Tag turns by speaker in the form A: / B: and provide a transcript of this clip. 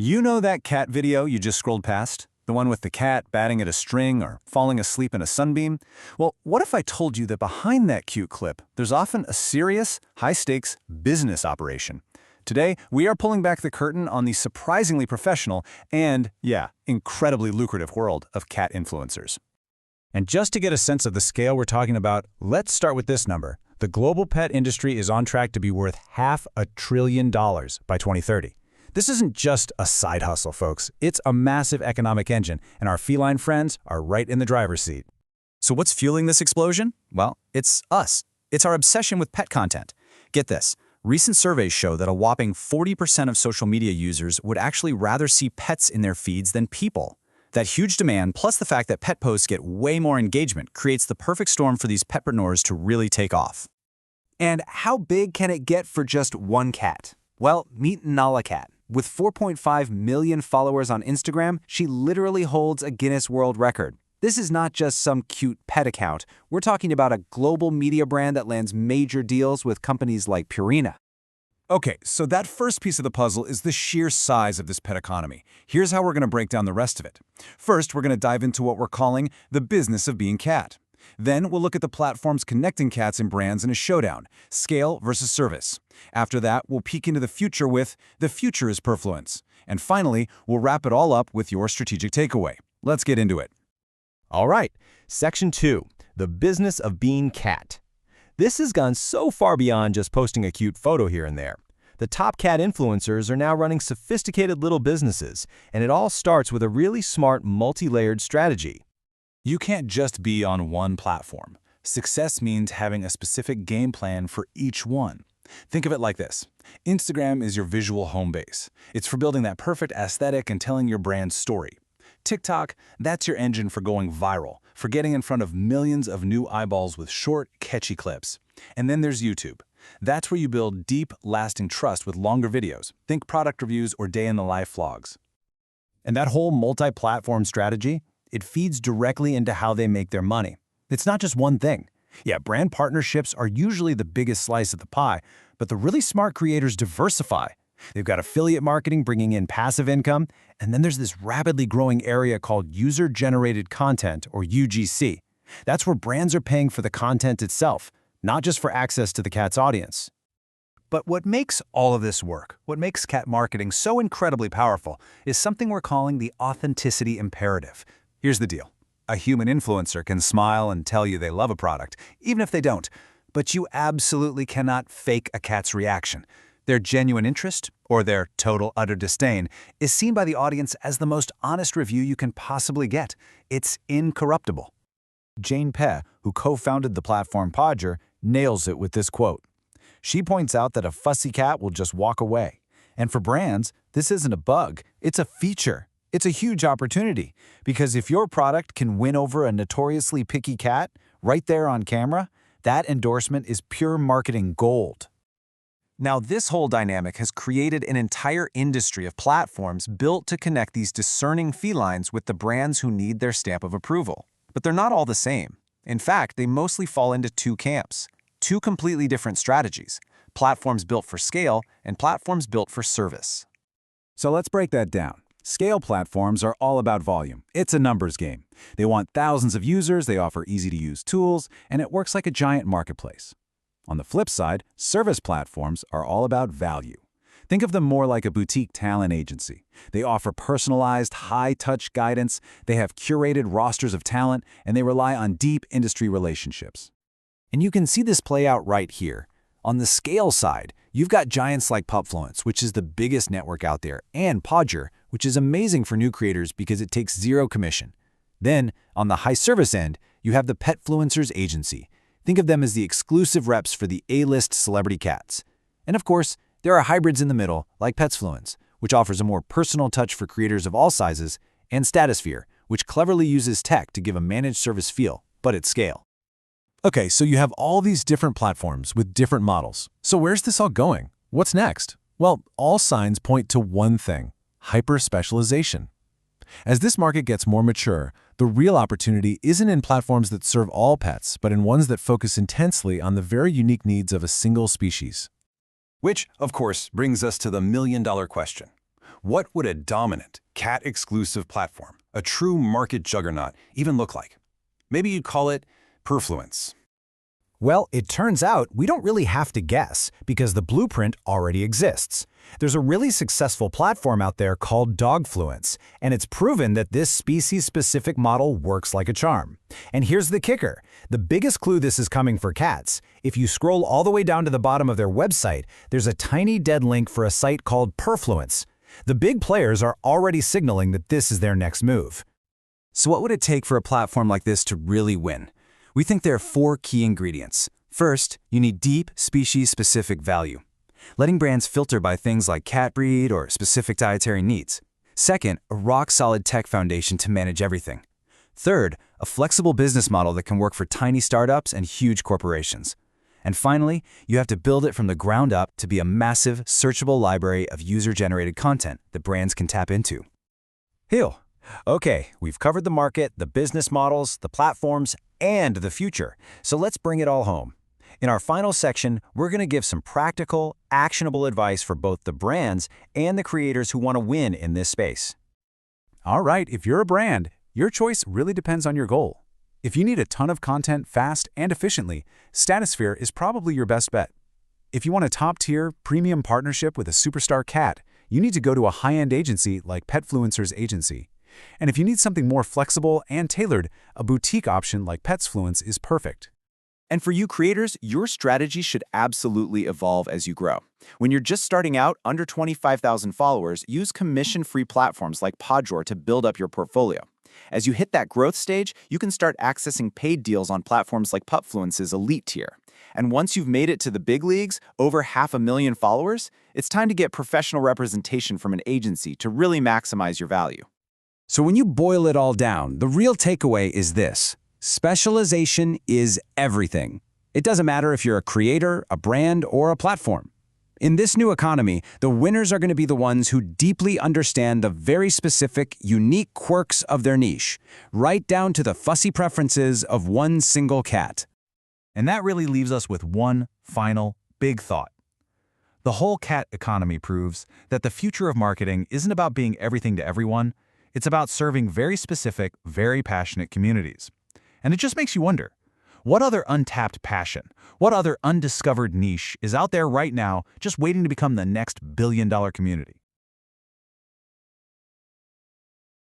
A: You know that cat video you just scrolled past? The one with the cat batting at a string or falling asleep in a sunbeam? Well, what if I told you that behind that cute clip, there's often a serious, high-stakes business operation? Today, we are pulling back the curtain on the surprisingly professional and, yeah, incredibly lucrative world of cat influencers. And just to get a sense of the scale we're talking about, let's start with this number. The global pet industry is on track to be worth $500 billion by 2030. This isn't just a side hustle, folks. It's a massive economic engine, and our feline friends are right in the driver's seat. So what's fueling this explosion? Well, it's us. It's our obsession with pet content. Get this. Recent surveys show that a whopping 40% of social media users would actually rather see pets in their feeds than people. That huge demand, plus the fact that pet posts get way more engagement, creates the perfect storm for these petpreneurs to really take off.
B: And how big can it get for just one cat? Well, meet Nala Cat. With 4.5 million followers on Instagram, she literally holds a Guinness World Record. This is not just some cute pet account. We're talking about a global media brand that lands major deals with companies like Purrrfuence.
A: Okay, so that first piece of the puzzle is the sheer size of this pet economy. Here's how we're going to break down the rest of it. First, we're going to dive into what we're calling the business of being cat. Then we'll look at the platforms connecting cats and brands in a showdown, scale versus service. After that, we'll peek into the future with the future is Purrfluence. And finally, we'll wrap it all up with your strategic takeaway. Let's get into it.
C: All right, Section 2, the business of being cat. This has gone so far beyond just posting a cute photo here and there. The top cat influencers are now running sophisticated little businesses, and it all starts with a really smart, multi-layered strategy.
A: You can't just be on one platform. Success means having a specific game plan for each one. Think of it like this. Instagram is your visual home base. It's for building that perfect aesthetic and telling your brand's story. TikTok, that's your engine for going viral, for getting in front of millions of new eyeballs with short, catchy clips. And then there's YouTube. That's where you build deep, lasting trust with longer videos. Think product reviews or day-in-the-life vlogs. And that whole multi-platform strategy, it feeds directly into how they make their money. It's not just one thing. Yeah, brand partnerships are usually the biggest slice of the pie, but the really smart creators diversify. They've got affiliate marketing bringing in passive income, and then there's this rapidly growing area called user-generated content, or UGC. That's where brands are paying for the content itself, not just for access to the cat's audience. But what makes all of this work, what makes cat marketing so incredibly powerful, is something we're calling the authenticity imperative. Here's the deal. A human influencer can smile and tell you they love a product, even if they don't. But you absolutely cannot fake a cat's reaction. Their genuine interest, or their total utter disdain, is seen by the audience as the most honest review you can possibly get. It's incorruptible. Jane Peh, who co-founded the platform Pawjourr, nails it with this quote. She points out that a fussy cat will just walk away. And for brands, this isn't a bug, it's a feature. It's a huge opportunity, because if your product can win over a notoriously picky cat right there on camera, that endorsement is pure marketing gold. Now, this whole dynamic has created an entire industry of platforms built to connect these discerning felines with the brands who need their stamp of approval. But they're not all the same. In fact, they mostly fall into two camps, two completely different strategies, platforms built for scale and platforms built for service. So let's break that down. Scale platforms are all about volume. It's a numbers game. They want thousands of users, they offer easy-to-use tools, and it works like a giant marketplace. On the flip side, service platforms are all about value. Think of them more like a boutique talent agency. They offer personalized, high-touch guidance, they have curated rosters of talent, and they rely on deep industry relationships. And you can see this play out right here. On the scale side, you've got giants like Purrfluence, which is the biggest network out there, and Pawjourr, which is amazing for new creators because it takes zero commission. Then, on the high-service end, you have the Petfluencers agency. Think of them as the exclusive reps for the A-list celebrity cats. And of course, there are hybrids in the middle, like Petfluence, which offers a more personal touch for creators of all sizes, and Statusphere, which cleverly uses tech to give a managed service feel, but at scale. Okay, so you have all these different platforms with different models. So where's this all going? What's next? Well, all signs point to one thing: hyper-specialization. As this market gets more mature, the real opportunity isn't in platforms that serve all pets, but in ones that focus intensely on the very unique needs of a single species. Which, of course, brings us to the million-dollar question. What would a dominant, cat-exclusive platform, a true market juggernaut, even look like? Maybe you'd call it Purrfluence.
B: Well, it turns out we don't really have to guess because the blueprint already exists. There's a really successful platform out there called Dogfluence, and it's proven that this species-specific model works like a charm. And here's the kicker. The biggest clue this is coming for cats. If you scroll all the way down to the bottom of their website, there's a tiny dead link for a site called Purrfluence. The big players are already signaling that this is their next move.
D: So what would it take for a platform like this to really win? We think there are 4 key ingredients. First, you need deep, species-specific value, letting brands filter by things like cat breed or specific dietary needs. Second, a rock-solid tech foundation to manage everything. Third, a flexible business model that can work for tiny startups and huge corporations. And finally, you have to build it from the ground up to be a massive, searchable library of user-generated content that brands can tap into.
B: Heal. Okay, we've covered the market, the business models, the platforms, and the future. So let's bring it all home. In our final section, we're going to give some practical, actionable advice for both the brands and the creators who want to win in this space.
E: All right, if you're a brand, your choice really depends on your goal. If you need a ton of content fast and efficiently, Statusphere is probably your best bet. If you want a top-tier, premium partnership with a superstar cat, you need to go to a high-end agency like Petfluencer's agency. And if you need something more flexible and tailored, a boutique option like Petsfluence is perfect.
D: And for you creators, your strategy should absolutely evolve as you grow. When you're just starting out, under 25,000 followers, use commission-free platforms like Pawjourr to build up your portfolio. As you hit that growth stage, you can start accessing paid deals on platforms like Purrfluence's elite tier. And once you've made it to the big leagues, over 500,000 followers, it's time to get professional representation from an agency to really maximize your value.
B: So when you boil it all down, the real takeaway is this. Specialization is everything. It doesn't matter if you're a creator, a brand, or a platform. In this new economy, the winners are going to be the ones who deeply understand the very specific, unique quirks of their niche, right down to the fussy preferences of one single cat.
A: And that really leaves us with one final big thought. The whole cat economy proves that the future of marketing isn't about being everything to everyone. It's about serving very specific, very passionate communities. And it just makes you wonder, what other untapped passion, what other undiscovered niche is out there right now just waiting to become the next billion-dollar community?